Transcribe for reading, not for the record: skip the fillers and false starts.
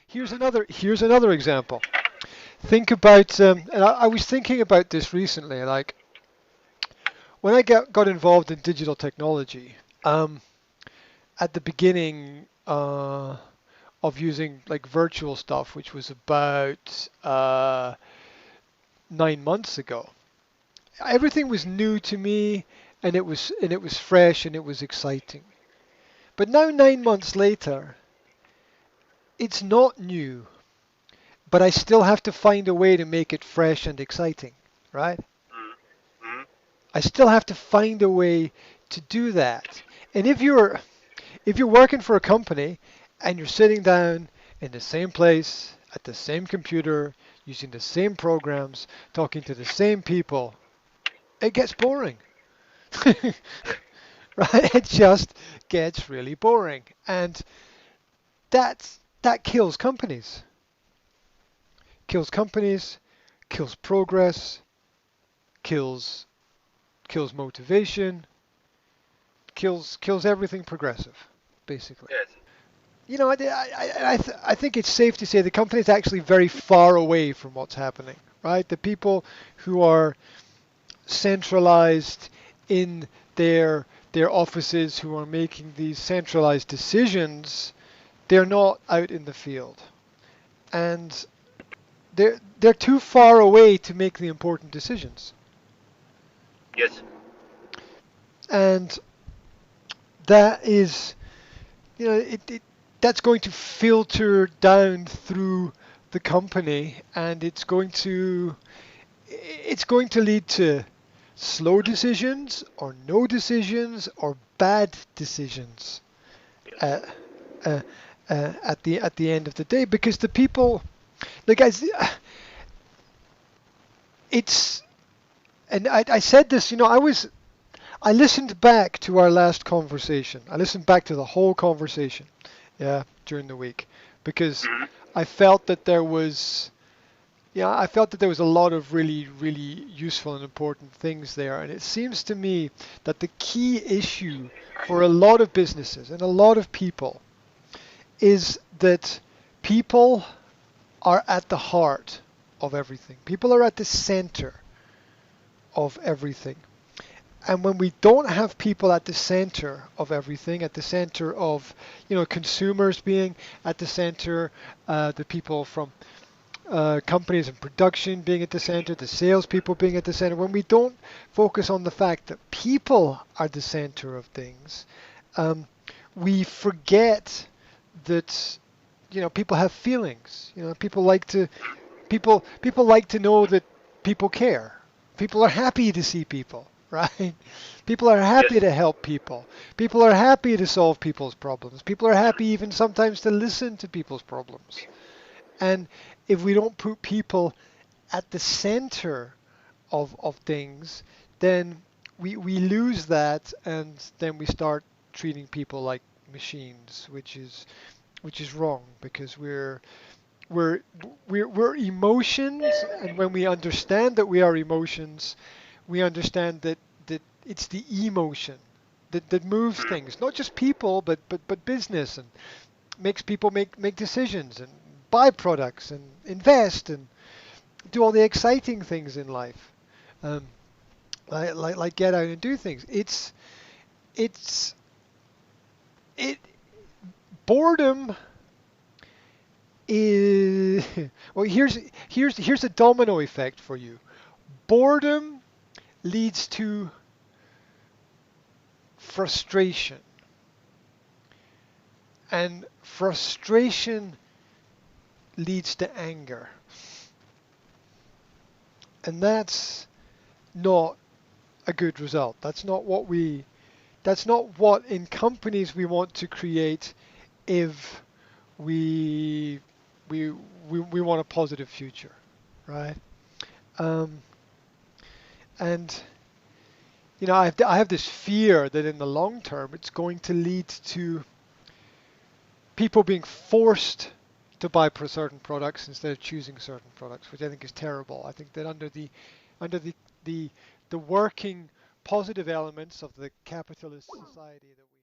here's another example. Think about, and I was thinking about this recently, like when I got involved in digital technology, at the beginning of using like virtual stuff, which was about 9 months ago, everything was new to me, and it was fresh and it was exciting. But now 9 months later, it's not new, but I still have to find a way to make it fresh and exciting, right? Mm-hmm. I still have to find a way to do that. And if you're working for a company and you're sitting down in the same place at the same computer using the same programs, talking to the same people, it gets boring. Right? It just gets really boring. And that kills companies. Kills companies, kills progress, kills kills motivation, kills everything progressive, basically. Yes. I think it's safe to say the company is actually very far away from what's happening, right? The people who are centralized in their offices, who are making these centralized decisions, they're not out in the field, and they're too far away to make the important decisions. Yes. And that is, that's going to filter down through the company, and it's going to lead to slow decisions or no decisions or bad decisions Yes. at, uh, at the end of the day, because the people, like guys, it's and I said this, I listened back to our last conversation. I listened back to the whole conversation, yeah, during the week, because Mm-hmm. I felt that there was, yeah, I felt that there was a lot of really, really useful and important things there. And it seems to me that the key issue for a lot of businesses and a lot of people is that people are at the heart of everything. People are at the center of everything. And when we don't have people at the center of everything, at the center of, consumers being at the center, the people from companies and production being at the center, the salespeople being at the center, when we don't focus on the fact that people are the center of things, um, we forget that, people have feelings. People like to know that people care. People are happy to see people, right? People are happy Yes. to help people. People are happy to solve people's problems. People are happy even sometimes to listen to people's problems. And if we don't put people at the center of things, then we lose that, and then we start treating people like machines, which is wrong, because we're we're emotions, and when we understand that we are emotions, we understand that it's the emotion that moves Mm. things, not just people, but business, and makes people make decisions and buy products and invest and do all the exciting things in life, um, like get out and do things. It's it boredom is well. Here's a domino effect for you. Boredom leads to frustration, and frustration leads to anger, and that's not a good result. That's not what in companies we want to create if we we want a positive future, right? Um, and I have this fear that in the long term it's going to lead to people being forced to buy certain products instead of choosing certain products, which I think is terrible. I think that under the the working positive elements of the capitalist society that we